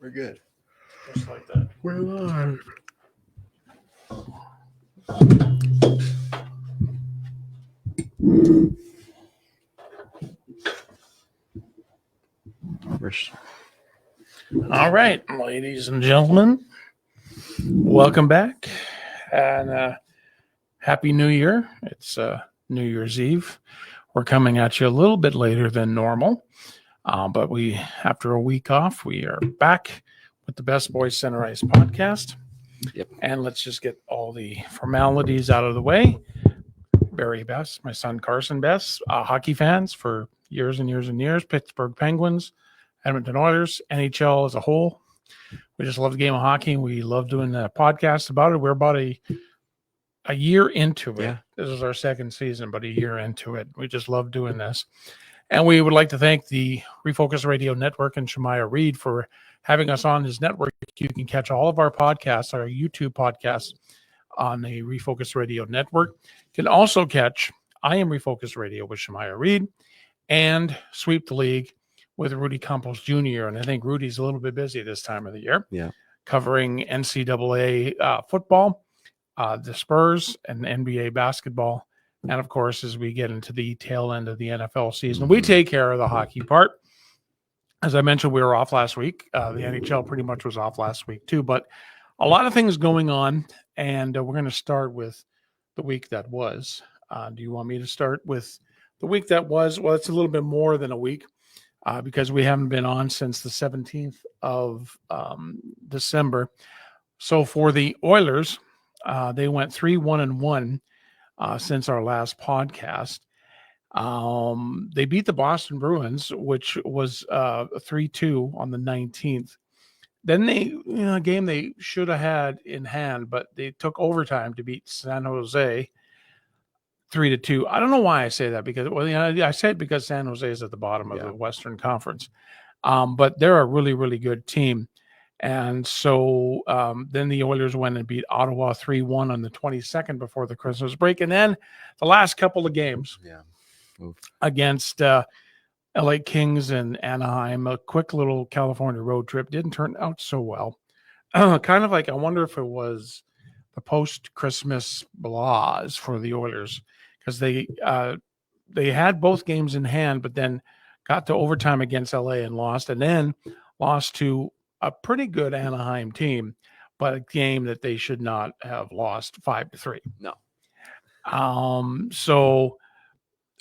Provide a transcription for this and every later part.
We're good. Just like that. We're live. All right, ladies and gentlemen, welcome back, and Happy New Year. It's New Year's Eve. We're coming at you a little bit later than normal, but after a week off, we are back with the Besse Boys Center Ice podcast. Yep. And let's just get all the formalities out of the way. Barry Besse, my son Carson Besse, hockey fans for years and years and years, Pittsburgh Penguins, Edmonton Oilers, NHL as a whole. We just love the game of hockey. We love doing the podcast about it. We're about a year into it. Yeah. This is our second season, but a year into it. We just love doing this. And we would like to thank the Refocus Radio Network and Shemaiah Reed for having us on his network. You can catch all of our podcasts, our YouTube podcasts, on the Refocus Radio Network. You can also catch I Am Refocus Radio with Shemaiah Reed and Sweep the League with Rudy Campos Jr. And I think Rudy's a little bit busy this time of the year. Yeah. Covering NCAA football, the Spurs, and NBA basketball. And, of course, as we get into the tail end of the NFL season, we take care of the hockey part. As I mentioned, we were off last week. The NHL pretty much was off last week, too. But a lot of things going on, and we're going to start with the week that was. Do you want me to start with the week that was? Well, it's a little bit more than a week because we haven't been on since the 17th of December. So for the Oilers, they went 3-1-1 since our last podcast. They beat the Boston Bruins, which was 3-2 on the 19th. Then they, a game they should have had in hand, but they took overtime to beat San Jose 3-2. I don't know why I say that because, I say it because San Jose is at the bottom of the Western Conference, but they're a really, really good team. And so then the Oilers went and beat Ottawa 3-1 on the 22nd before the Christmas break. And then the last couple of games against LA Kings and Anaheim, a quick little California road trip, didn't turn out so well. Kind of like, I wonder if it was the post-Christmas blahs for the Oilers because they had both games in hand, but then got to overtime against LA and lost to a pretty good Anaheim team, but a game that they should not have lost 5-3. No. So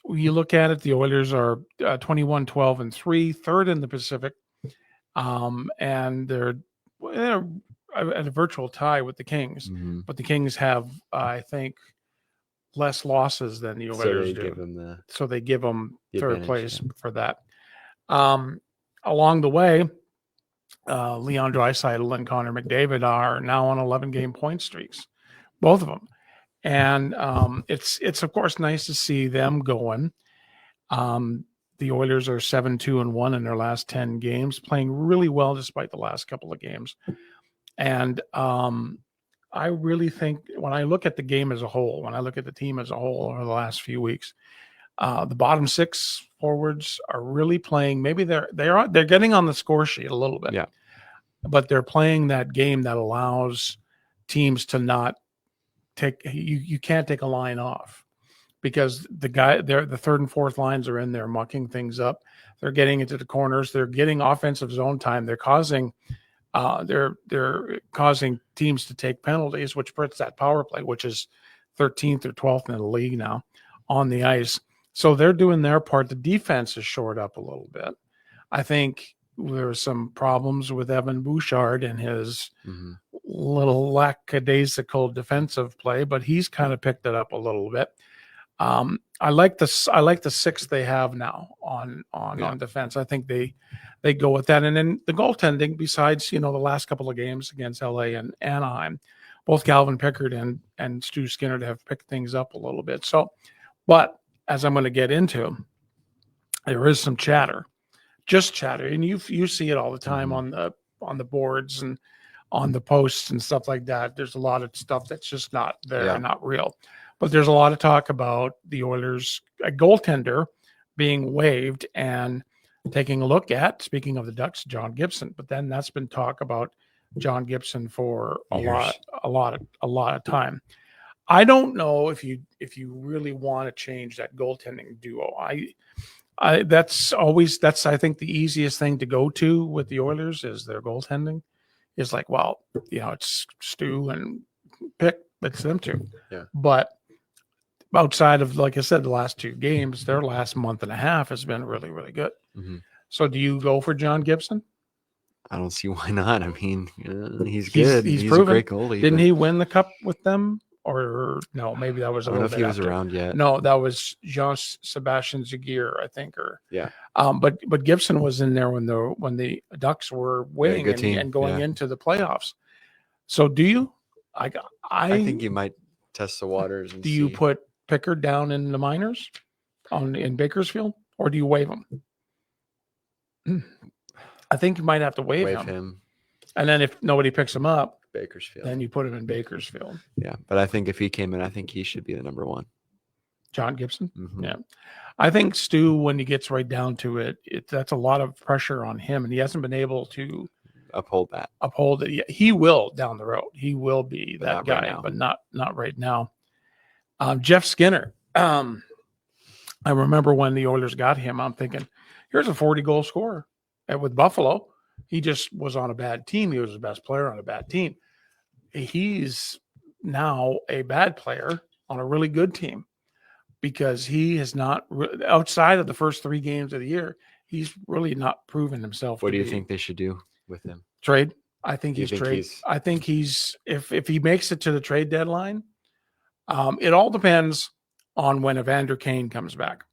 you look at it, the Oilers are 21-12-3, third in the Pacific, and they're at a virtual tie with the Kings. Mm-hmm. But the Kings have, I think, less losses than the Oilers do. So they give them third place for that. Along the way, Leon Draisaitl and Connor McDavid are now on 11-game point streaks, both of them. And it's of course nice to see them going. The Oilers are 7-2-1 in their last 10 games, playing really well despite the last couple of games. And I really think when I look at the game as a whole, when I look at the team as a whole over the last few weeks, the bottom six forwards are really playing. Maybe they're getting on the score sheet a little bit, but they're playing that game that allows teams to not take. You can't take a line off because the third and fourth lines are in there mucking things up. They're getting into the corners. They're getting offensive zone time. They're causing teams to take penalties, which puts that power play, which is 13th or 12th in the league now, on the ice. So they're doing their part. The defense is shored up a little bit. I think there were some problems with Evan Bouchard and his little lackadaisical defensive play, but he's kind of picked it up a little bit. I like the six they have now on defense. I think they go with that. And then the goaltending, besides, the last couple of games against LA and Anaheim, both Calvin Pickard and Stu Skinner have picked things up a little bit. So, but as I'm going to get into, there is some chatter, and you see it all the time on the boards and on the posts and stuff like that. There's a lot of stuff that's just not there, not real. But there's a lot of talk about the Oilers, a goaltender being waived, and taking a look at, speaking of the Ducks, John Gibson. But then that's been talk about John Gibson for a lot of time. I don't know if you really want to change that goaltending duo. That's I think the easiest thing to go to with the Oilers is their goaltending. Is like, well, it's Stu and Pick. It's them two. Yeah. But outside of, like I said, the last 2 games, their last month and a half has been really, really good. Mm-hmm. So do you go for John Gibson? I don't see why not. I mean, he's good. He's proven. A great goalie. Didn't he win the cup with them? Or no, maybe that was I don't know if he was around yet. No, that was Jean-Sebastian Zaguirre, I think. Yeah. But Gibson was in there when the Ducks were winning and going into the playoffs. So do you? I think you might test the waters. And do you put Pickard down in the minors in Bakersfield, or do you waive him? I think you might have to waive him. And then if nobody picks him up, Bakersfield, then you put him in Bakersfield. Yeah, but I think if he came in, I think he should be the number 1. John Gibson? Mm-hmm. Yeah. I think Stu, when he gets right down to it, that's a lot of pressure on him, and he hasn't been able to uphold it yet. He will down the road. He will be that guy, right, but not right now. Jeff Skinner. I remember when the Oilers got him, I'm thinking, here's a 40-goal scorer. And with Buffalo, he just was on a bad team. He was the best player on a bad team. He's now a bad player on a really good team because he has not, outside of the first 3 games of the year, he's really not proven himself. What do you think they should do with him? Trade? I think he's trade. I think he's, if he makes it to the trade deadline, it all depends on when Evander Kane comes back.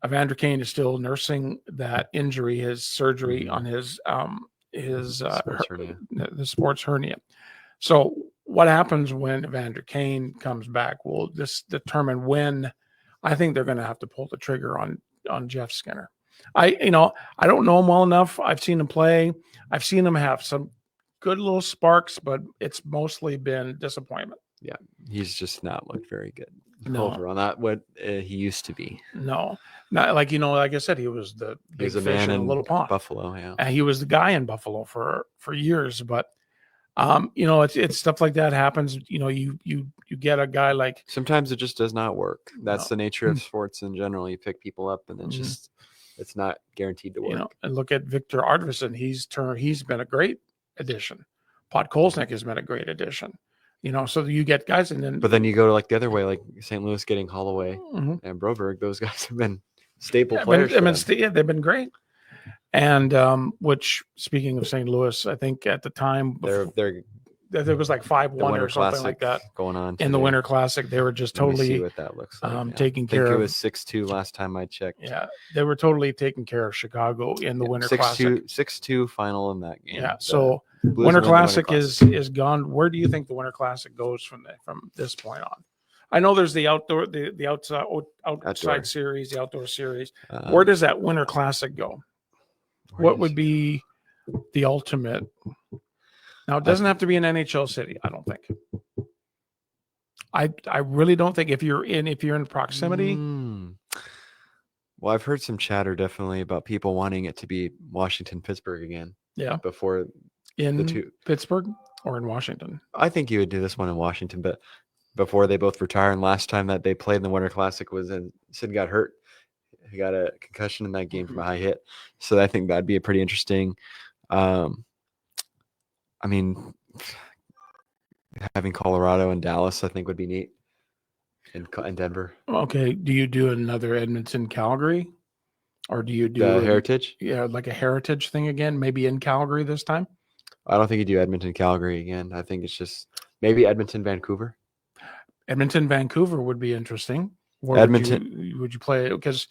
Evander Kane is still nursing that injury, his surgery on his sports hernia. So what happens when Evander Kane comes back will just determine when. I think they're going to have to pull the trigger on Jeff Skinner. I don't know him well enough. I've seen him play. I've seen him have some good little sparks, but it's mostly been disappointment. Yeah, he's just not looked very good. No, overall, not what he used to be. No, not like like I said, he was the big fish in a little pond. Buffalo, yeah, and he was the guy in Buffalo for years. But it's stuff like that happens. You get a guy like, sometimes it just does not work. That's the nature of sports in general. You pick people up, and then just it's not guaranteed to work. And look at Victor Arvidsson. He's been a great addition. Podkolznik has been a great addition. So you get guys, but then you go to like the other way, like St. Louis getting Holloway and Broberg. Those guys have been staple players. They've been great. And which, speaking of St. Louis, I think at the time there was like 5-1 or something like that going on in the Winter Classic. They were just totally see what that looks like. Taking care of. I think it was 6-2 last time I checked. Yeah, they were totally taking care of Chicago in the Winter Classic. 6-2 final in that game. Yeah, so Winter Classic is gone. Where do you think the Winter Classic goes from this point on? I know there's the outside series, the outdoor series. Where does that Winter Classic go? What would be the ultimate? Now, it doesn't have to be an NHL city, I don't think. I really don't think if you're in proximity. Well, I've heard some chatter definitely about people wanting it to be Washington, Pittsburgh again. Yeah. Before in Pittsburgh or in Washington. I think you would do this one in Washington, but before they both retire. And last time that they played in the Winter Classic was Sid got hurt. He got a concussion in that game from a high hit. So I think that'd be a pretty interesting. I mean, having Colorado and Dallas, I think would be neat. In Denver. Okay. Do you do another Edmonton, Calgary? Or do you do the Heritage? Yeah, like a Heritage thing again, maybe in Calgary this time? I don't think you do Edmonton, Calgary again. I think it's just maybe Edmonton, Vancouver. Edmonton, Vancouver would be interesting. Where Edmonton. Would you play it? Because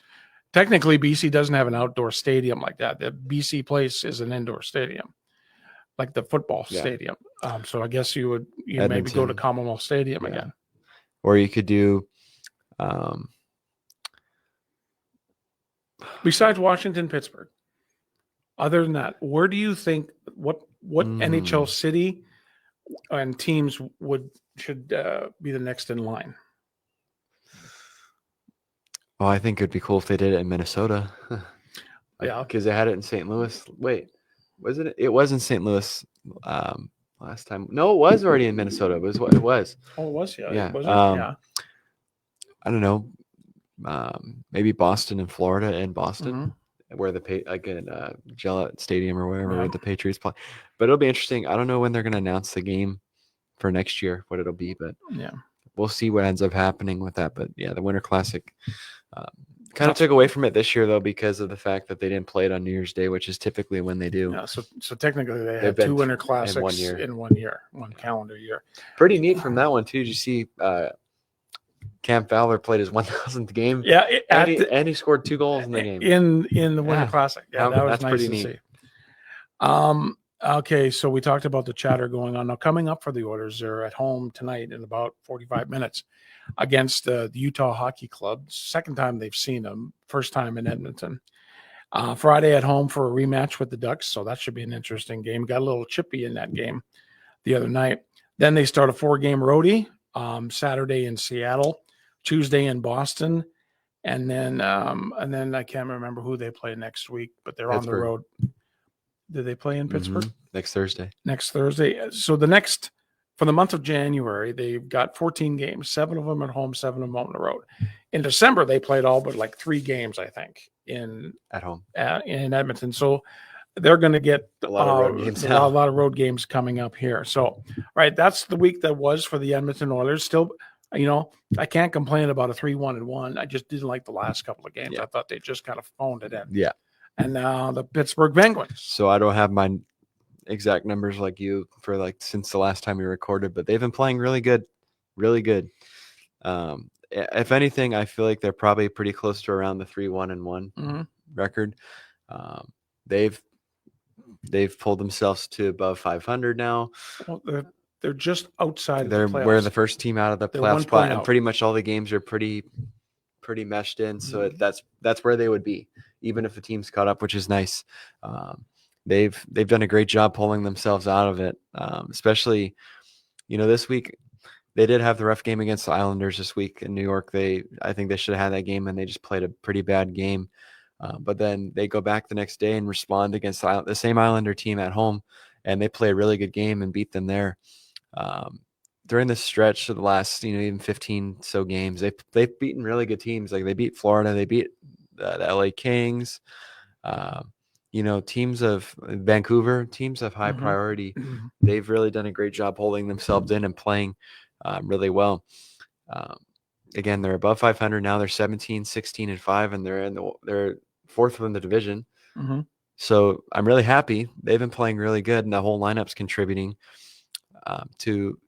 technically BC doesn't have an outdoor stadium like that. The BC Place is an indoor stadium, like the football stadium. So I guess you maybe go to Commonwealth Stadium again. Or you could do besides Washington, Pittsburgh. Other than that, where do you think what NHL city and teams should be the next in line? Oh, I think it'd be cool if they did it in Minnesota. Yeah. because they had it in St. Louis. Wait, wasn't it? It was in St. Louis last time. No, it was already in Minnesota. It was what it was. Oh, it was. Yeah. Yeah. Was it? Yeah. I don't know. Maybe Boston and Florida and Boston, Mm-hmm. where the Gillette Stadium or wherever Yeah. the Patriots play. But it'll be interesting. I don't know when they're going to announce the game for next year, what it'll be, but Yeah. we'll see what ends up happening with that. But yeah, the Winter Classic kind of took away from it this year though because of the fact that they didn't play it on New Year's Day, which is typically when they do. Yeah. So technically, they They've had been 2 Winter Classics in 1 year. in 1 year, one calendar year. Pretty neat from that one too. Did you see Cam Fowler played his 1,000th game? Yeah. And he scored 2 goals in the game. In the Winter Classic. Yeah, that was that's nice pretty to neat. see. Okay, so we talked about the chatter going on. Now, coming up for the Oilers, they're at home tonight in about 45 minutes against the Utah Hockey Club. Second time they've seen them, first time in Edmonton. Friday at home for a rematch with the Ducks, so that should be an interesting game. Got a little chippy in that game the other night. Then they start a 4-game roadie, Saturday in Seattle, Tuesday in Boston, and then I can't remember who they play next week, but they're on the road. Did they play in Pittsburgh? Next Thursday. Next Thursday. So for the month of January, they've got 14 games, 7 of them at home, 7 of them on the road. In December, they played all but like 3 games, I think, At home in Edmonton. So they're going to get a lot of road games. A lot of road games coming up here. So, right, that's the week that was for the Edmonton Oilers. Still, I can't complain about a 3-1-1. I just didn't like the last couple of games. Yeah. I thought they just kind of phoned it in. Yeah. And now the Pittsburgh Penguins. So I don't have my exact numbers like you for since the last time we recorded, but they've been playing really good, really good. If anything, I feel like they're probably pretty close to around the 3-1-1 record. They've pulled themselves to above 500 now. Well, they're just outside. They're of the playoffs. We're the first team out of the playoff spot, and pretty much all the games are pretty meshed in. So that's where they would be, even if the team's caught up, which is nice. They've done a great job pulling themselves out of it, especially this week. They did have the rough game against the Islanders this week in New York. I think they should have had that game, and they just played a pretty bad game. But then they go back the next day and respond against the same Islander team at home, and they play a really good game and beat them there. During the stretch of the last, even 15 so games, they've beaten really good teams. Like they beat Florida, they beat the LA Kings. Teams of Vancouver, teams of high priority. They've really done a great job holding themselves in and playing really well. Again, they're above 500 now. They're 17, 16, and 5, and they're fourth in the division. So I'm really happy. They've been playing really good, and the whole lineup's contributing to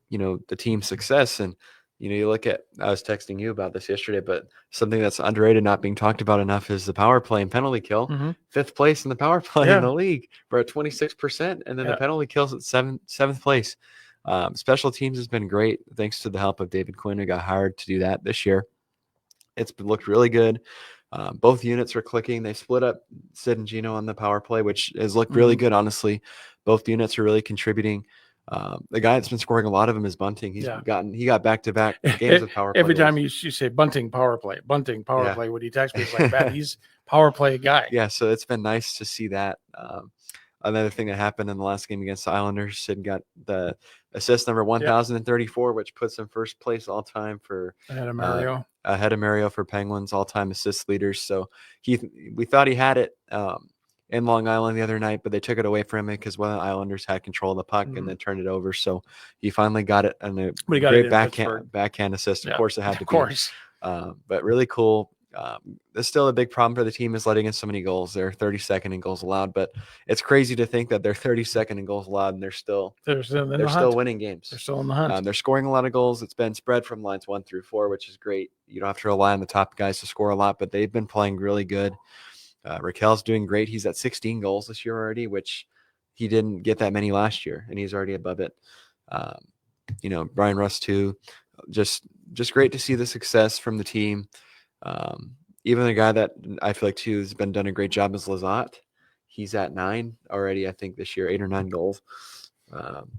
the team's success. And you look at, I was texting you about this yesterday, but something that's underrated, not being talked about enough, is the power play and penalty kill. 5th place in the power play in the league. We're at 26%, and then the penalty kills at 7th place. Special teams has been great, thanks to the help of David Quinn, who got hired to do that this year. It's looked really good. Both units are clicking. They split up Sid and Gino on the power play, which has looked really good, honestly. Both units are really contributing. The guy that's been scoring a lot of them is Bunting. He got back-to-back games of power play. Every time you say Bunting power play, when he texts me, it's like, man, he's power play guy. Yeah, so it's been nice to see that. Another thing that happened in the last game against the Islanders, Sid got the assist number 1,034, which puts him first place all time for ahead of Mario for Penguins all-time assist leaders. So we thought he had it in Long Island the other night, but they took it away from him because one of the Islanders had control of the puck and then turned it over. So he finally got it on a great backhand assist. Of course, it had to be. Of course. But really cool. There's still a big problem for the team is letting in so many goals. They're 32nd in goals allowed, but it's crazy to think that they're 32nd in goals allowed and they're still winning games. They're still in the hunt. They're scoring a lot of goals. It's been spread from lines 1 through 4, which is great. You don't have to rely on the top guys to score a lot, but they've been playing really good. Raquel's doing great. He's at 16 goals this year already, which he didn't get that many last year, and he's already above it. Brian Russ too. Just great to see the success from the team. Even the guy that I feel like too has been done a great job is Lizotte. He's at 9 already, I think this year, 8 or 9 goals.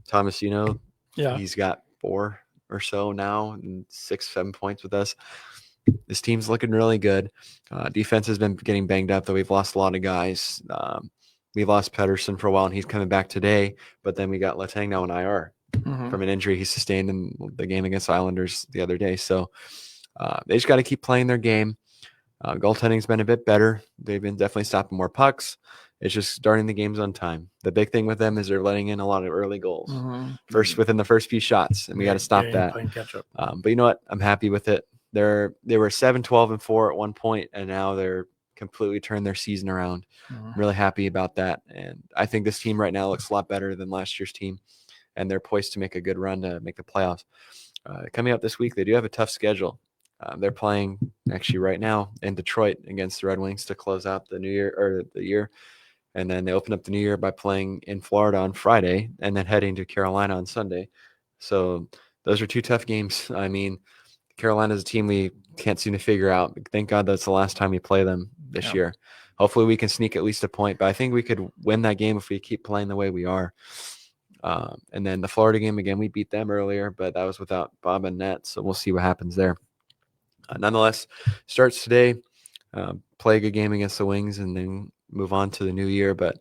Thomas, he's got 4 or so now and 6, 7 points with us. this team's looking really good. Defense has been getting banged up, though we've lost a lot of guys. We lost Pedersen for a while, and he's coming back today. But then we got Letang now in IR from an injury he sustained in the game against Islanders the other day. So they just got to keep playing their game. Goaltending's been a bit better. They've been definitely stopping more pucks. It's just starting the games on time. The big thing with them is they're letting in a lot of early goals within the first few shots, and we got to stop that. Playing catch up. But you know what? I'm happy with it. They were 7-12-4 at one point, and now they're completely turned their season around. I'm really happy about that, and I think this team right now looks a lot better than last year's team, and they're poised to make a good run to make the playoffs. Coming up this week, they do have a tough schedule. They're playing actually right now in Detroit against the Red Wings to close out the year. And then they open up the new year by playing in Florida on Friday and then heading to Carolina on Sunday. So those are two tough games. I mean, Carolina's a team we can't seem to figure out. Thank God that's the last time we play them this year. Hopefully we can sneak at least a point, but I think we could win that game if we keep playing the way we are. And then the Florida game, again, we beat them earlier, but that was without Bob and Net, so we'll see what happens there. Nonetheless, starts today, play a good game against the Wings, and then move on to the new year. But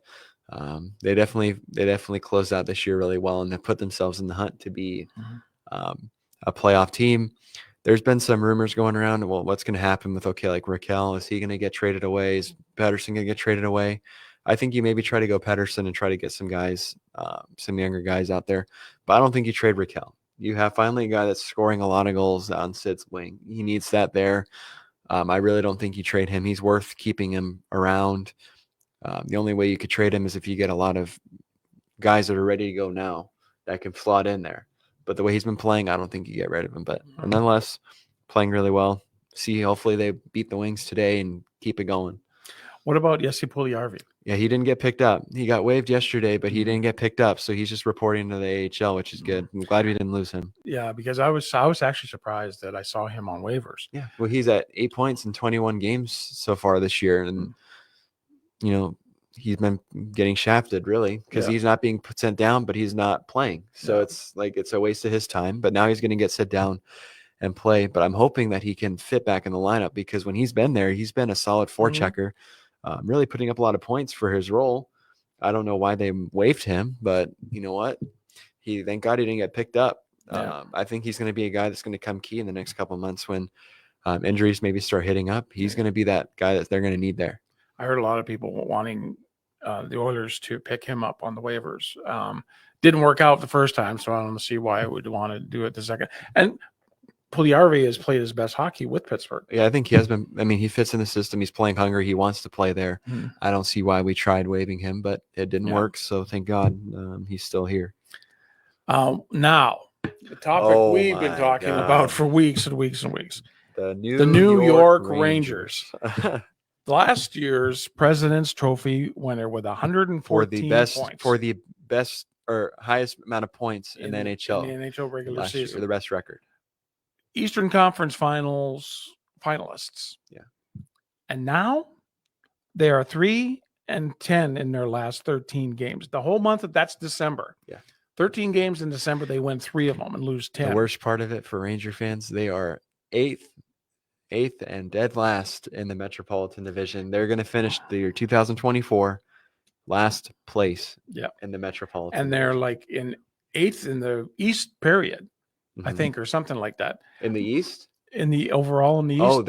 they definitely closed out this year really well, and they put themselves in the hunt to be a playoff team. There's been some rumors going around. Well, what's going to happen with like Raquel? Is he going to get traded away? Is Pedersen going to get traded away? I think you maybe try to go Pedersen and try to get some guys, some younger guys out there. But I don't think you trade Raquel. You have finally a guy that's scoring a lot of goals on Sid's wing. He needs that there. I really don't think you trade him. He's worth keeping him around. The only way you could trade him is if you get a lot of guys that are ready to go now that can slot in there. But the way he's been playing, I don't think you get rid of him. But nonetheless, playing really well. Hopefully they beat the Wings today and keep it going. What about Jesse Puljujärvi? Yeah, he didn't get picked up. He got waived yesterday, but he didn't get picked up. So he's just reporting to the AHL, which is good. I'm glad we didn't lose him. Yeah, because I was actually surprised that I saw him on waivers. Yeah, well, he's at 8 points in 21 games so far this year, and he's been getting shafted really because he's not being sent down, but he's not playing. So it's a waste of his time. But now he's going to get set down and play. But I'm hoping that he can fit back in the lineup because when he's been there, he's been a solid forechecker. Really putting up a lot of points for his role. I don't know why they waived him, but you know what? Thank God he didn't get picked up. I think he's going to be a guy that's going to come key in the next couple of months when injuries maybe start hitting up. He's going to be that guy that they're going to need there. I heard a lot of people wanting the Oilers to pick him up on the waivers. Didn't work out the first time, so I don't see why I would want to do it the second. And Puljujärvi has played his best hockey with Pittsburgh. Yeah, I think he has been. I mean, he fits in the system. He's playing hungry. He wants to play there. I don't see why we tried waiving him, but it didn't work. So thank God he's still here. Now, the topic we've been talking about for weeks and weeks and weeks. The New York Rangers. Last year's President's Trophy winner with 114 points. For the best or highest amount of points in the NHL. In the NHL regular season. The best record. Eastern Conference finalists. Yeah. And now they are 3-10 in their last 13 games. The whole month, that's December. Yeah. 13 games in December, they win 3 of them and lose 10. The worst part of it for Ranger fans, they are eighth and dead last in the Metropolitan Division. They're going to finish the year 2024 last place in the Metropolitan. And they're like in 8th in the East period. I think, or something like that. In the East? In the overall in the East? Oh,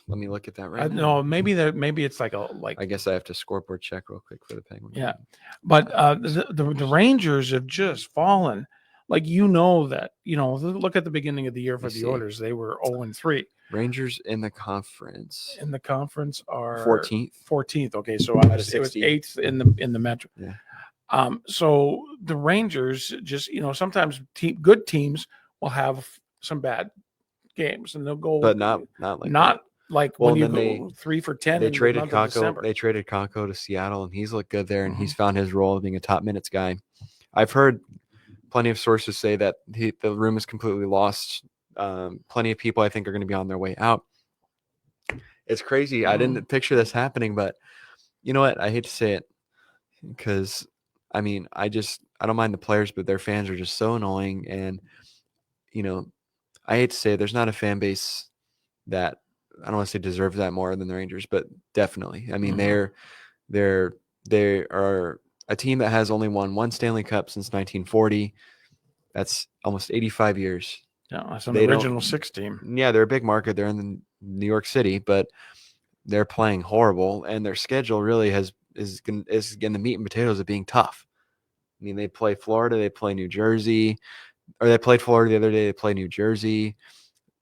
let me look at that right now. No, maybe it's like I guess I have to scoreboard check real quick for the Penguins. Yeah. But the Rangers have just fallen. Like, that, look at the beginning of the year for the Oilers. They were 0-3. Rangers in the conference. In the conference are 14th. 14th. Okay, so it was 8th in the Metro. Yeah. So the Rangers just, sometimes good teams will have some bad games and they'll go, but not like when you go 3 for 10. They traded Kakko. They traded Kakko to Seattle, and he's looked good there, and he's found his role of being a top minutes guy. I've heard plenty of sources say that the room is completely lost. Plenty of people I think are going to be on their way out. It's crazy. I didn't picture this happening, but you know what? I hate to say it because I mean, I don't mind the players, but their fans are just so annoying. And, I hate to say it, there's not a fan base that I don't want to say deserves that more than the Rangers, but definitely. I mean, Mhm. they are a team that has only won one Stanley Cup since 1940. That's almost 85 years. Yeah, that's an They original don't. 6 team. Yeah, they're a big market. They're in New York City, but they're playing horrible, and their schedule really is getting the meat and potatoes of being tough. I mean, they play Florida, they play New Jersey, or they played Florida the other day. They play New Jersey.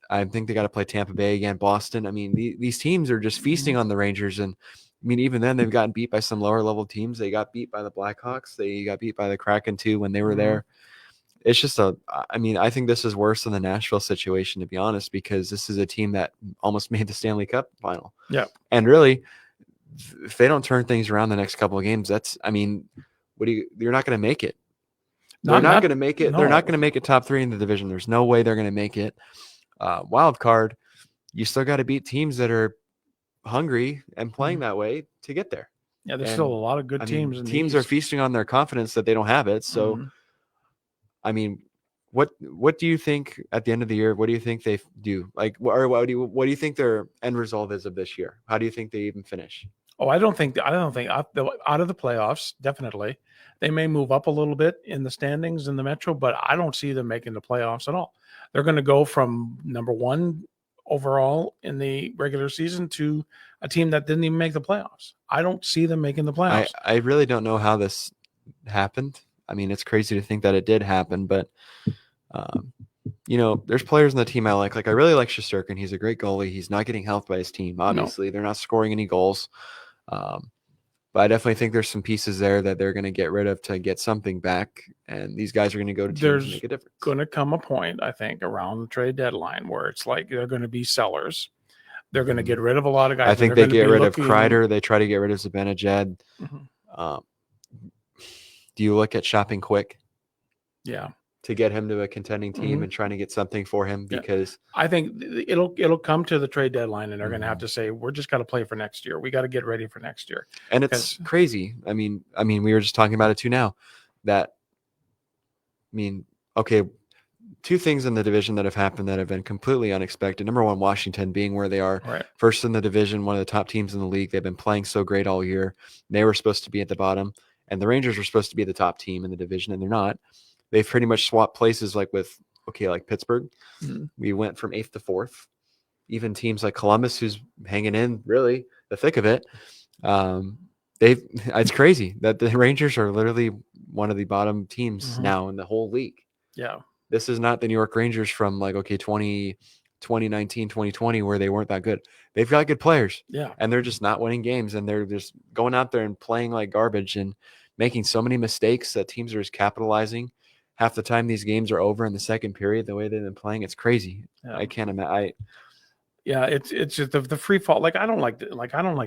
I think they got to play Tampa Bay again, Boston. I mean, these teams are just feasting Mhm. on the Rangers, and I mean, even then they've gotten beat by some lower level teams. They got beat by the Blackhawks. They got beat by the Kraken too when they were Mhm. there. It's just I mean, I think this is worse than the Nashville situation, to be honest, because this is a team that almost made the Stanley Cup final. Yeah. And really, if they don't turn things around the next couple of games, I mean, you're not going to make it. They're not going to make it. They're not No. going to make it top 3 in the division. There's no way they're going to make it. Wild card, you still got to beat teams that are hungry and playing Mhm. that way to get there. Yeah, there's still And a lot of good I mean, teams in the teams are East. feasting on their confidence that they don't have it. So, Mhm. I mean, what do you think at the end of the year? What do you think they do? Like, what do you think their end result is of this year? How do you think they even finish? Oh, I don't think out of the playoffs, definitely. They may move up a little bit in the standings in the Metro, but I don't see them making the playoffs at all. They're going to go from number 1 overall in the regular season to a team that didn't even make the playoffs. I don't see them making the playoffs. I really don't know how this happened. I mean, it's crazy to think that it did happen, but um, there's players in the team I like. Like I really like Shesterkin. He's a great goalie. He's not getting helped by his team. No, Obviously, they're not scoring any goals. Um, but I definitely think there's some pieces there that they're going to get rid of to get something back, and these guys are going to go to teams and there's make a difference. going to come a point, I think, around the trade deadline where it's like they're going to be sellers. They're going to get rid of a lot of I guys, and think they're they going to get be rid of looking. Kreider. They try to get rid of Zibanejad. Mhm. Um, do you look at shopping quick Yeah. to get him to a contending team Mhm. and trying to get something for him? Yeah. Because I think it'll come to the trade deadline, and they're going to have Mhm. to say, "We're just got to play for next year. We got to get ready for next year." and it's Because crazy. I mean, we were just talking about it too now. That I mean, okay, two things in the division that have happened that have been completely unexpected. Number one, Washington being where they are, right, first in the division, one of the top teams in the league. They've been playing so great all year. They were supposed to be at the bottom, and the Rangers were supposed to be the top team in the division, and they're not. They've pretty much swapped places, like like Pittsburgh. Mhm. We went from 8th to 4th. Even teams like Columbus, who's hanging in really the thick of it. Um, they've it's crazy that the Rangers are literally one of the bottom teams Mhm. now in the whole league. Yeah, This is not the New York Rangers from like, okay, 2019, 2020, where they weren't that good. They've got good players, yeah, and they're just not winning games, and they're just going out there and playing like garbage and making so many mistakes that teams are just capitalizing. Half the time these games are over in the second period, the way they've been playing, it's crazy. yeah, I can't imagine. yeah. It's just the free fall. I don't like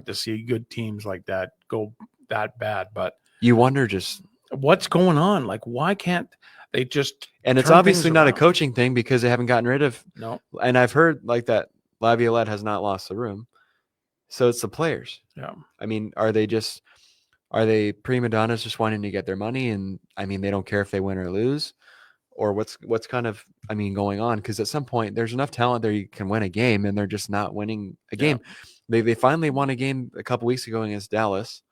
to see good teams like that go that bad. But You wonder just, what's going on? Like, why can't they just and it's turn things obviously not a around? coaching thing because they haven't gotten rid of, No, and I've heard like that Laviolette has not lost the room. So it's the players. yeah, I mean, are they prima donnas just wanting to get their money? And I mean, they don't care if they win or lose, or what's kind of, going on? Because at some point, there's enough talent there you can win a game, and they're just not winning a yeah, game. They finally won a game a couple weeks ago against Dallas,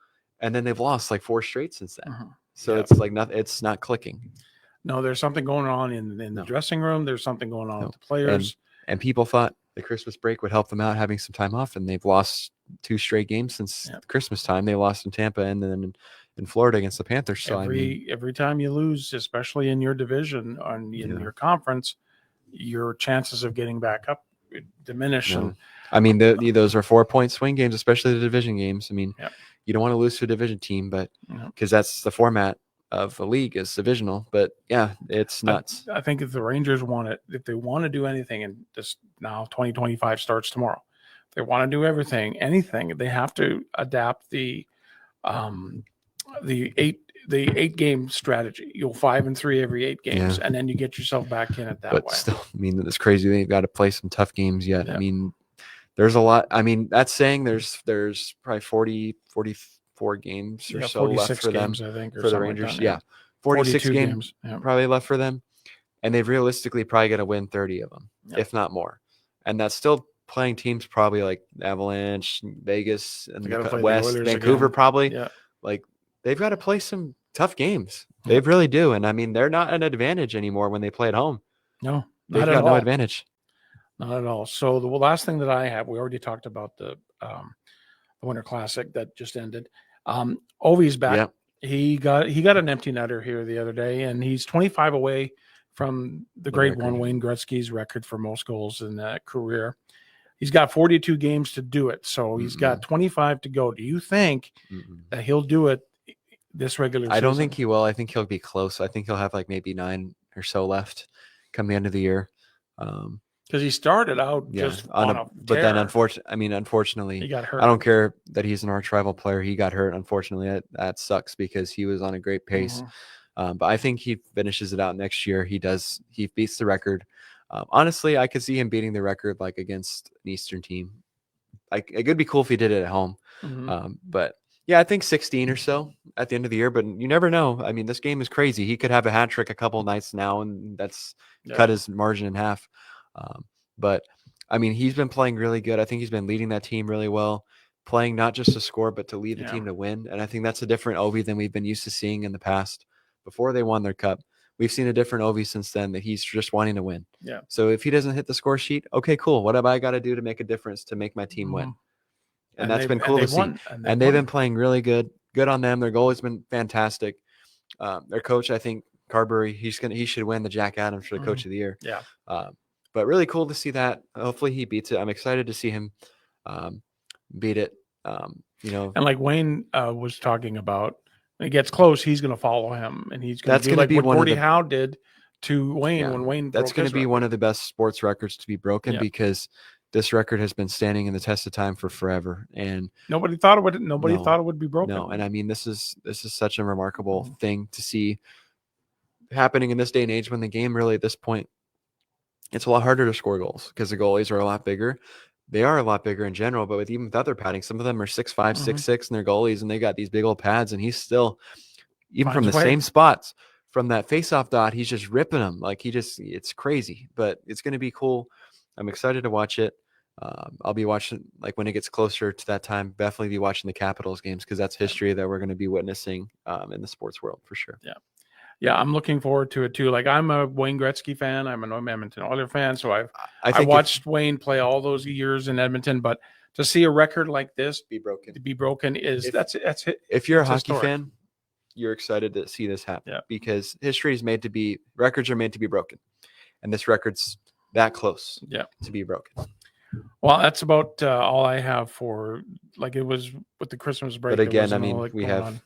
and then they've lost like 4 straight since then. mhm, So yeah. it's like nothing. It's not clicking. No, there's something going on in the No, dressing room. There's something going on no. with the And players. and people thought the Christmas break would help them out having some time off, and they've lost 2 straight games since Yeah. Christmas time. They lost in Tampa and then in Florida against the Panthers. So I mean, Every time you lose, especially in your division in yeah. your conference, your chances of getting back up diminish. No, And I mean those are 4-point swing games, especially the division games. I mean, yeah, you don't want to lose to a division team, but yeah. because that's the format of the league is divisional. But yeah, it's I, nuts. I think if the Rangers want it, if they want to do anything, and this now 2025 starts tomorrow, if they want to do anything, they have to adapt um, the 8 game strategy. You'll 5-3 every 8 Yeah, games, and then you get yourself back in it that but way. still, I mean, it's crazy. They've got to play some tough games yet. I Yeah. mean, there's a lot. I mean, that's saying there's probably 44 games or Yeah, so left 46 for them, games, I think, or for the something like Rangers. that. Yeah. Yeah, 46 42 game games. Yeah. probably left for them, and they've realistically probably got to win 30 of them, Yeah. if not more. And that's still playing teams probably like Avalanche, Vegas, and They gotta the play the West, Oilers Vancouver again. probably. Yeah. Like they've got to play some tough games. They Yep. really do. And I mean, they're not an advantage anymore when they play at home. No, They've not at got no all. advantage. Not at all. So the last thing that I have, we already talked about the Winter Classic that just ended. Ovi's back. Yeah. He got an empty netter here the other day, and he's 25 away from the great record. one, Wayne Gretzky's record for most goals in that career. He's got 42 games to do it, so he's got 25 to go. Do you think that he'll do it this regular season? I don't think he will. I think he'll be close. I think he'll have like maybe 9 or so left come the end of the year. Because he started out just on a tear. But then unfortunately, he got hurt. I don't care that he's an arch rival player. He got hurt. Unfortunately, that sucks because he was on a great pace. But I think he finishes it out next year. He beats the record. Honestly, I could see him beating the record like against an Eastern team. Like it could be cool if he did it at home. But yeah, I think 16 or so at the end of the year. But you never know. I mean, this game is crazy. He could have a hat trick a couple nights now, and that's cut his margin in half. But I mean, he's been playing really good. I think he's been leading that team really well, playing not just to score, but to lead the team to win. And I think that's a different Ovi than we've been used to seeing in the past. Before they won their cup, we've seen a different Ovi since then, that he's just wanting to win. Yeah. So if he doesn't hit the score sheet, okay, cool. What have I got to do to make a difference to make my team win? And that's been cool to see. And they've been playing really good. Good on them. Their goal has been fantastic. Their coach, I think, Carberry, he should win the Jack Adams for the Coach of the Year. Yeah. But really cool to see that. Hopefully he beats it. I'm excited to see him beat it. And like Wayne was talking about, when it gets close, he's going to follow him, and he's going to do like what Gordie Howe did to Wayne when Wayne. That's going to be one of the best sports records to be broken because this record has been standing in the test of time for forever, and nobody thought it would. Nobody thought it would be broken. No, and I mean this is such a remarkable thing to see happening in this day and age when the game really at this point, it's a lot harder to score goals because the goalies are a lot bigger. They are a lot bigger in general, but even without their padding, some of them are 6'5", 6'6", and they're goalies, and they got these big old pads, and he's still, even from the same spots, from that face-off dot, he's just ripping them. Like it's crazy, but it's going to be cool. I'm excited to watch it. I'll be watching, like when it gets closer to that time, definitely be watching the Capitals games because that's history that we're going to be witnessing in the sports world for sure. Yeah. Yeah, I'm looking forward to it too. Like I'm a Wayne Gretzky fan. I'm an Edmonton Oilers fan. So I watched Wayne play all those years in Edmonton. But to see a record like this be broken is that's it. If you're a hockey fan, you're excited to see this happen because history is made to be. Records are made to be broken, and this record's that close to be broken. Well, that's about all I have for, like, it was with the Christmas break. But again, I mean, we have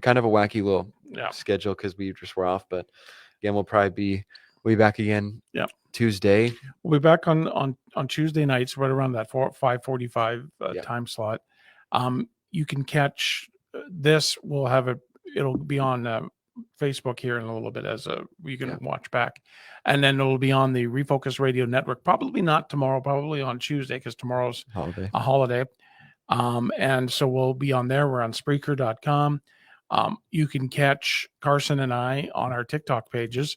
kind of a wacky little schedule because we just were off. But again, we'll be back again Tuesday. We'll be back on Tuesday nights right around that 5:45 time slot. You can catch this. We'll have it. It'll be on Facebook here in a little bit you can watch back, and then it'll be on the Refocus Radio Network. Probably not tomorrow. Probably on Tuesday because tomorrow's a holiday. And so we'll be on there. We're on Spreaker.com. You can catch Carson and I on our TikTok pages.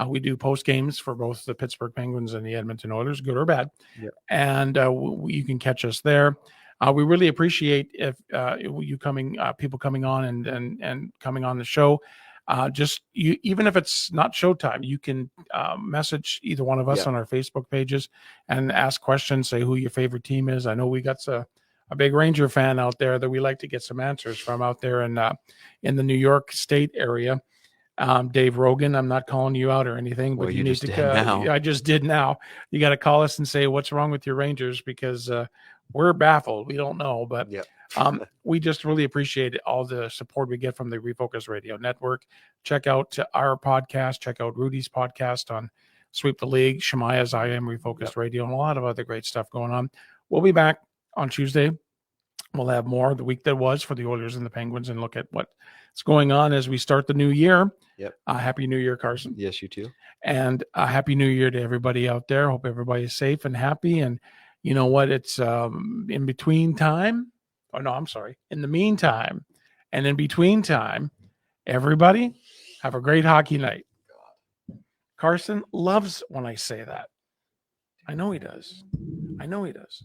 We do post games for both the Pittsburgh Penguins and the Edmonton Oilers, good or bad. Yep. And you can catch us there. We really appreciate if you people coming on and coming on the show. Even if it's not showtime, you can message either one of us on our Facebook pages and ask questions, say who your favorite team is. I know we got a big Ranger fan out there that we like to get some answers from out there in the New York State area. Dave Rogan, I'm not calling you out or anything, but you need to. I just did now. You got to call us and say what's wrong with your Rangers because we're baffled. We don't know, but we just really appreciate all the support we get from the Refocus Radio Network. Check out our podcast. Check out Rudy's podcast on Sweep the League, Shemaya's I Am Refocus Radio, and a lot of other great stuff going on. We'll be back on Tuesday. We'll have more of the week that was for the Oilers and the Penguins and look at what's going on as we start the new year. Yep. Happy New Year, Carson. Yes, you too. And Happy New Year to everybody out there. Hope everybody is safe and happy. And you know what? It's in between time. Oh, no, I'm sorry. In the meantime and in between time, everybody have a great hockey night. Carson loves when I say that. I know he does. I know he does.